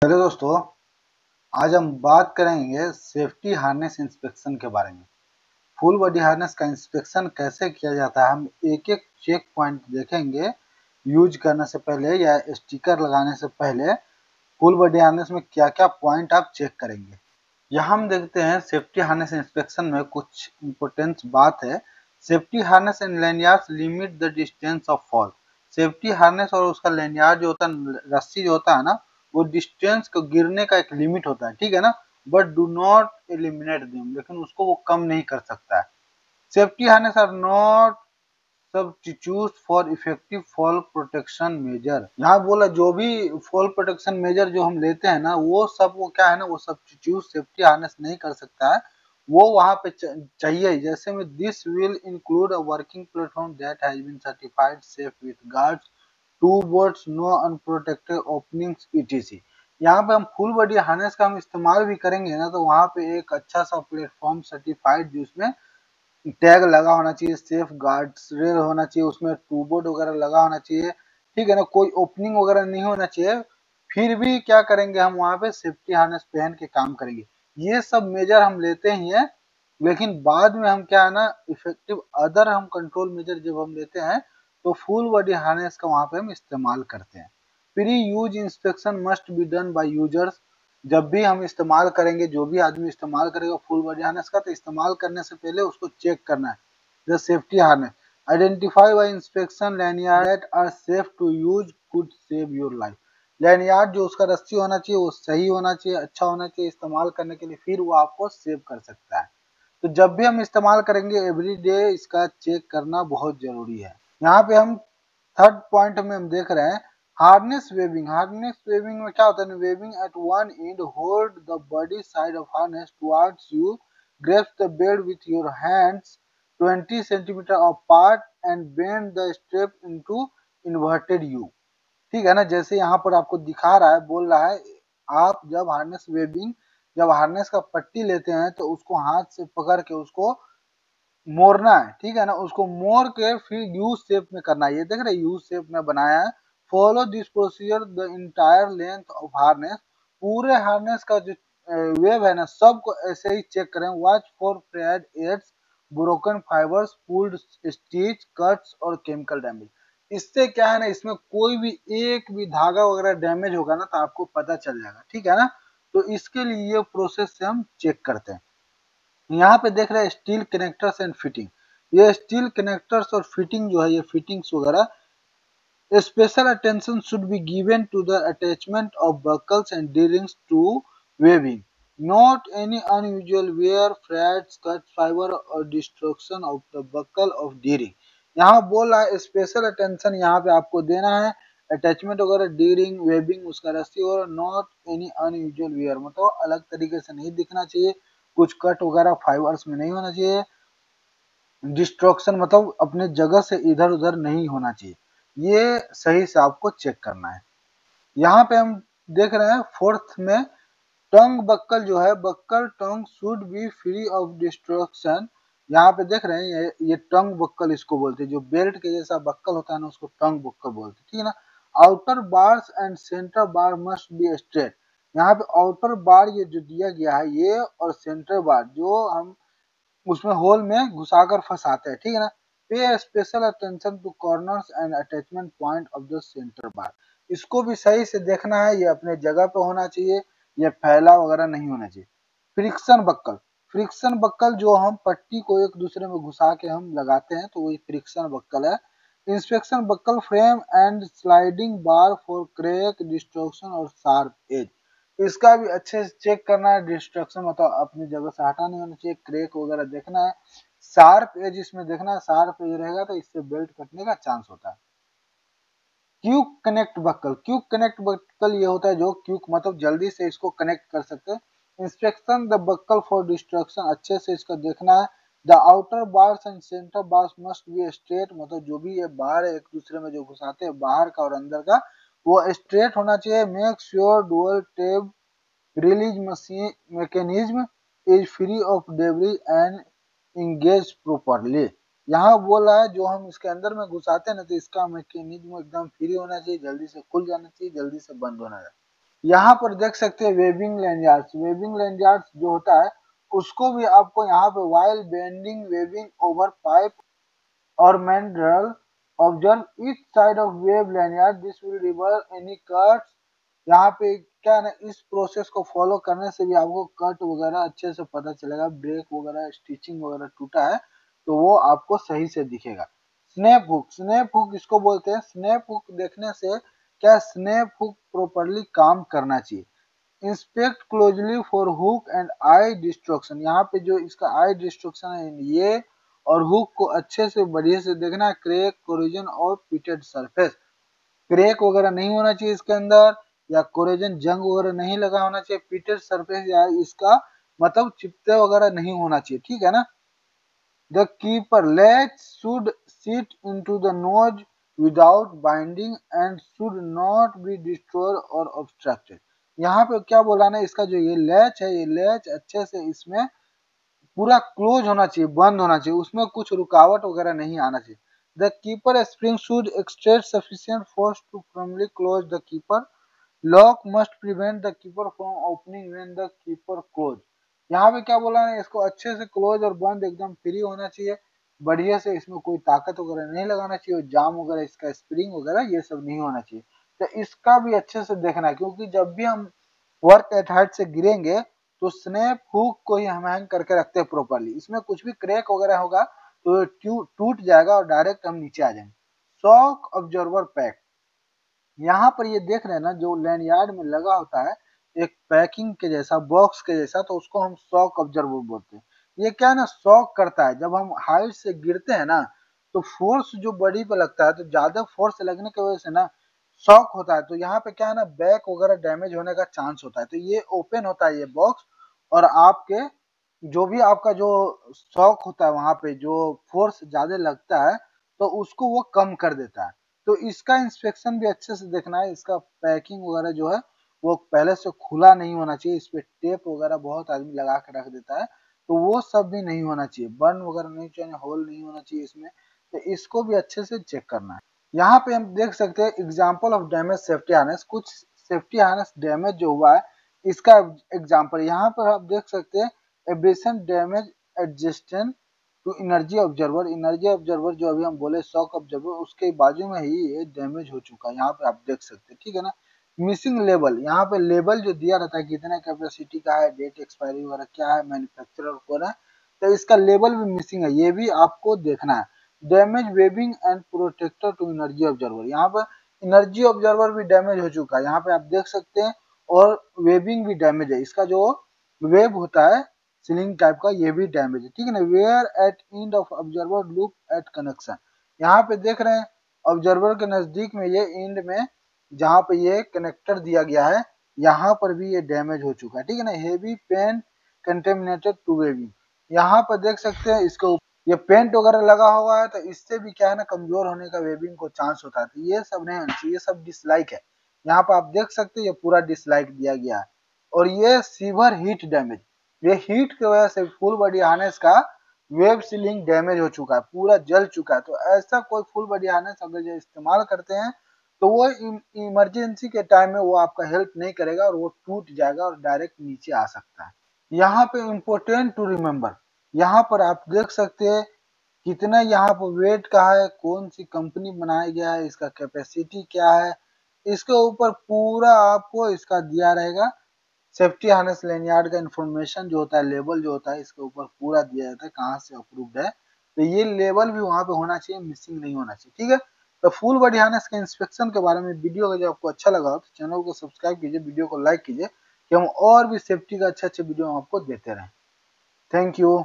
चलो दोस्तों, आज हम बात करेंगे सेफ्टी हार्नेस इंस्पेक्शन के बारे में। फुल बॉडी हार्नेस का इंस्पेक्शन कैसे किया जाता है, हम एक एक चेक पॉइंट देखेंगे। यूज करने से पहले या स्टिकर लगाने से पहले फुल बॉडी हार्नेस में क्या क्या पॉइंट आप चेक करेंगे। यहाँ हम देखते हैं सेफ्टी हार्नेस इंस्पेक्शन में कुछ इम्पोर्टेंट बात है। Safety harness and lanyards limit the distance of fall. Safety harness और उसका लैनियार्ड जो होता है, रस्सी जो होता है ना, वो डिस्टेंस को गिरने का एक लिमिट होता है, ठीक है ना। But do not eliminate them, लेकिन उसको वो कम नहीं कर सकता है। Safety harness are not substitute for effective fall protection measure. यहाँ बोला जो भी फॉल प्रोटेक्शन मेजर जो हम लेते हैं ना, वो क्या है ना, वो सब्स्टिट्यूट सेफ्टी हार्नेस नहीं कर सकता है। वो वहां पे चाहिए। जैसे में this will include a working platform that has been certified safe with guards, toe boards, no unprotected openings etc। यहाँ पे हम फुल बॉडी हार्नेस का हम इस्तेमाल भी करेंगे ना, तो वहाँ पे एक अच्छा सा प्लेटफॉर्म सर्टिफाइड जिसमें टैग लगा होना चाहिए, सेफ गार्ड्स रेल होना चाहिए, उसमें टू बोर्ड वगैरह लगा होना चाहिए, ठीक है ना। कोई ओपनिंग वगैरह नहीं होना चाहिए। फिर भी क्या करेंगे, हम वहाँ पे सेफ्टी हार्नेस पहन के काम करेंगे। ये सब मेजर हम लेते ही हैं, लेकिन बाद में हम क्या है ना, इफेक्टिव अदर हम कंट्रोल मेजर जब हम लेते हैं तो फुल बॉडी हार्नेस का वहाँ पे हम इस्तेमाल करते हैं। Pre use inspection must be done by users. जब भी हम इस्तेमाल करेंगे, जो भी आदमी इस्तेमाल करेगा फुल बॉडी हार्नेस का, तो इस्तेमाल करने से पहले उसको चेक करना है। The safety harness identify by inspection lanyard that are safe to use could save your life. Lanyard जो उसका रस्सी होना चाहिए वो सही होना चाहिए, अच्छा होना चाहिए इस्तेमाल करने के लिए, फिर वो आपको सेव कर सकता है। तो जब भी हम इस्तेमाल करेंगे एवरी डे इसका चेक करना बहुत जरूरी है। यहाँ पे हम थर्ड पॉइंट में हम देख रहे हैं हार्नेस वेविंग। हार्नेस वेविंग में क्या होता है, webbing at one end hold the body side of harness towards you, grasp the belt with your hands 20 centimetre apart and bend the strap into inverted U. ठीक है ना, जैसे यहाँ पर आपको दिखा रहा है, बोल रहा है आप जब हार्नेस वेविंग, जब हार्नेस का पट्टी लेते हैं तो उसको हाथ से पकड़ के उसको मोड़ना है, ठीक है ना। उसको मोड़ के फिर यू शेप में करना है। ये देख रहे यू शेप में बनाया है। Follow this procedure the entire length of harness. पूरे हार्नेस का जो वेव है ना, सबको ऐसे ही चेक करें। Watch for frayed edges, broken fibres, pulled stitch, cuts और केमिकल डैमेज। इससे क्या है ना, इसमें कोई भी एक भी धागा वगैरह डैमेज होगा ना तो आपको पता चल जाएगा, ठीक है ना। तो इसके लिए ये प्रोसेस से हम चेक करते हैं। यहाँ पे देख रहे हैं स्टील कनेक्टर्स एंड फिटिंग। ये स्टील कनेक्टर्स और फिटिंग जो है, ये फिटिंग्स वगैरह, special attention should be given to the attachment of buckles and D rings to webbing. Not any unusual wear, frets, cut fibre और destruction of the buckle of D ring. यहाँ बोल रहा है स्पेशल अटेंशन यहाँ पे आपको देना है। अटैचमेंट वगैरह, डी रिंग, वेबिंग, उसका रस्सी और नॉट एनी अनयूजुअल वेयर, मतलब अलग तरीके से नहीं दिखना चाहिए, कुछ कट वगैरह फाइबर्स में नहीं होना चाहिए, डिस्ट्रक्शन मतलब अपने जगह से इधर उधर नहीं होना चाहिए। ये सही से आपको चेक करना है। यहाँ पे हम देख रहे हैं फोर्थ में टंग बक्कल जो है, buckle tongue should be free of destruction. यहाँ पे देख रहे हैं ये टंग बक्कल इसको बोलते हैं, जो बेल्ट के जैसा बक्कल होता है ना, उसको टंग बक्कल बोलते हैं, ठीक है ना। Outer bars and centre bar must be straight. यहाँ पे आउटर बार ये जो दिया गया है ये, और सेंटर बार जो हम उसमें होल में घुसाकर फंसाते हैं, ठीक है ना। Pay special attention to corners and attachment point of the centre bar. इसको भी सही से देखना है, ये अपने जगह पे होना चाहिए, ये फैला वगैरह नहीं होना चाहिए। फ्रिक्शन बक्कल, फ्रिक्शन बक्कल जो हम पट्टी को एक दूसरे में घुसा के हम लगाते हैं तो वही फ्रिक्शन बक्कल है। Inspection buckle frame and sliding bar for crack, destruction और शार्प एज। इसका भी अच्छे से चेक करना है। डिस्ट्रक्शन मतलब अपनी जगह से हटा नहीं होना चाहिए, क्रैक वगैरह देखना है, शार्प एज इसमें देखना है। शार्प एज रहेगा तो इससे बेल्ट कटने का चांस होता है। Quick connect buckle, quick connect buckle ये होता है जो क्यूक मतलब जल्दी से इसको कनेक्ट कर सकते हैं। Inspection the buccal for destruction, अच्छे से इसका देखना है। The outer bars and centre bars must be straight, मतलब जो भी ये बाहर एक दूसरे में जो घुसाते हैं बाहर का और अंदर का, वो स्ट्रेट होना चाहिए। Make sure dual tape release machine mechanism is free of debris and engage properly. यहाँ बोल रहा है जो हम इसके अंदर में घुसाते हैं ना, तो इसका मैकेनिज्म एकदम फ्री होना चाहिए, जल्दी से खुल जाना चाहिए, जल्दी से बंद होना चाहिए। यहाँ पर देख सकते हैं वेबिंग लैंडयार्ड्स। वेबिंग लैंडयार्ड्स जो होता है उसको भी आपको यहाँ पे while bending webbing over pipe और mandrel observe each side of wave lanyard this will reverse any cuts। यहाँ पे क्या है ना, इस प्रोसेस को फॉलो करने से भी आपको कट वगैरह अच्छे से पता चलेगा, ब्रेक वगैरह स्टिचिंग वगैरह टूटा है तो वो आपको सही से दिखेगा। स्नैप हुक, स्नैप हुक इसको बोलते हैं। स्नैप हुक देखने से क्या, स्नैप हुक प्रॉपरली काम करना चाहिए। Inspect closely for hook and I destruction. यहाँ पे जो इसका आई डिस्ट्रक्शन है ये, और हुक को अच्छे से बढ़िया से देखना है। क्रैक, कोरोजन और पिटेड सरफेस, क्रैक वगैरह नहीं होना चाहिए इसके अंदर, या कोरोजन जंग वगैरह नहीं लगा होना चाहिए। पिटेड सरफेस या इसका मतलब चिपटे वगैरह नहीं होना चाहिए, ठीक है ना। The keeper leg should seat into the nose without binding and should not be destroyed और ऑब्स्ट्रक्टेड। यहाँ पे क्या बोला ना, इसका जो ये लैच है, ये लैच अच्छे से इसमें पूरा क्लोज होना चाहिए, बंद होना चाहिए, उसमें कुछ रुकावट वगैरह नहीं आना चाहिए। The keeper spring should extend sufficient force to firmly close the keeper. Lock must prevent the keeper from opening when the keeper close. यहाँ पे क्या बोला है, इसको अच्छे से क्लोज और बंद एकदम फ्री होना चाहिए, बढ़िया से, इसमें कोई ताकत वगैरह नहीं लगाना चाहिए, और जाम वगैरह इसका स्प्रिंग वगैरह ये सब नहीं होना चाहिए। तो इसका भी अच्छे से देखना है, क्योंकि जब भी हम वर्क एट हाइट से गिरेंगे तो स्नैप हुक को ही हम हैंग करके रखते हैं प्रॉपरली। इसमें कुछ भी क्रैक वगैरह होगा तो टूट जाएगा और डायरेक्ट हम नीचे आ जाएंगे। शॉक ऑब्जर्वर पैक, यहाँ पर ये देख रहे हैं ना, जो लैंडयार्ड में लगा होता है एक पैकिंग के जैसा, बॉक्स के जैसा, तो उसको हम शॉक ऑब्जर्वर बोलते हैं। ये क्या है ना, शॉक करता है। जब हम हाइट से गिरते हैं ना तो फोर्स जो बॉडी पे लगता है, तो ज्यादा फोर्स लगने की वजह से ना शॉक होता है। तो यहाँ पे क्या है ना, बैक वगैरह डैमेज होने का चांस होता है। तो ये ओपन होता है ये बॉक्स, और आपके जो भी आपका जो शॉक होता है वहां पे जो फोर्स ज्यादा लगता है तो उसको वो कम कर देता है। तो इसका इंस्पेक्शन भी अच्छे से देखना है। इसका पैकिंग वगैरह जो है वो पहले से खुला नहीं होना चाहिए, इस पे टेप वगैरह बहुत आदमी लगा के रख देता है, तो वो सब भी नहीं होना चाहिए। बर्न वगैरह नहीं चाहिए, होल नहीं होना चाहिए इसमें, तो इसको भी अच्छे से चेक करना है। यहाँ पे हम देख सकते हैं example of damage safety harness. कुछ सेफ्टी हार्नेस डैमेज जो हुआ है इसका एग्जाम्पल यहाँ पर आप देख सकते हैं। Abrasion damage adjacent to energy observer. Energy observer जो अभी हम बोले शॉक ऑब्जर्वर, उसके बाजू में ही ये डैमेज हो चुका है, यहाँ पे आप देख सकते हैं, ठीक है ना। मिसिंग लेबल, यहाँ पे लेबल जो दिया रहता है कितने कैपेसिटी का है, डेट एक्सपायरी वगैरह क्या है, मैन्युफैक्चरर कौन है, तो इसका लेबल भी मिसिंग है, ये भी आपको देखना है। Damage webbing and protector to energy observer, यहाँ पर एनर्जी ऑब्जर्वर भी डैमेज हो चुका है, यहाँ पे आप देख सकते हैं। और वेबिंग भी डैमेज है, इसका जो वेब होता है सीलिंग टाइप का, ये भी डैमेज है, ठीक है ना। Wear at end of observer look at connection, यहाँ पे देख रहे हैं ऑब्जर्वर के नजदीक में ये एंड में जहाँ पे ये कनेक्टर दिया गया है, यहाँ पर भी ये डैमेज हो चुका है, ठीक है ना। Heavy paint contaminated to webbing, यहाँ पर देख सकते हैं इसके ऊपर ये पेंट वगैरह लगा हुआ है, तो इससे भी क्या है ना कमजोर होने का वेबिंग को चांस होता है। तो ये सब नहीं होना चाहिए, ये सब डिसलाइक है। यहाँ पर आप देख सकते हैं ये पूरा डिसलाइक दिया गया है। और ये सीवर हीट डैमेज, ये हीट की वजह से फुल बॉडी हार्नेस का वेब सीलिंग डैमेज हो चुका है, पूरा जल चुका है। तो ऐसा कोई फुल बॉडी हार्नेस अगर जो इस्तेमाल करते हैं तो वो इमरजेंसी के टाइम में वो आपका हेल्प नहीं करेगा, और वो टूट जाएगा और डायरेक्ट नीचे आ सकता है। यहाँ पे इम्पोर्टेंट टू रिमेम्बर, यहाँ पर आप देख सकते हैं कितना यहाँ पर वेट का है, कौन सी कंपनी बनाया गया है, इसका कैपेसिटी क्या है, इसके ऊपर पूरा आपको इसका दिया रहेगा। सेफ्टी हार्नेस लैनियार्ड का इंफॉर्मेशन जो होता है, लेबल जो होता है, इसके ऊपर पूरा दिया जाता है कहाँ से अप्रूव्ड है, तो ये लेबल भी वहाँ पे होना चाहिए, मिसिंग नहीं होना चाहिए, ठीक है। तो फुल बॉडी हार्नेस के इंस्पेक्शन के बारे में वीडियो अगर आपको अच्छा लगा हो तो चैनल को सब्सक्राइब कीजिए, वीडियो को लाइक कीजिए, कि हम और भी सेफ्टी का अच्छे अच्छे वीडियो आपको देते रहें। Thank you.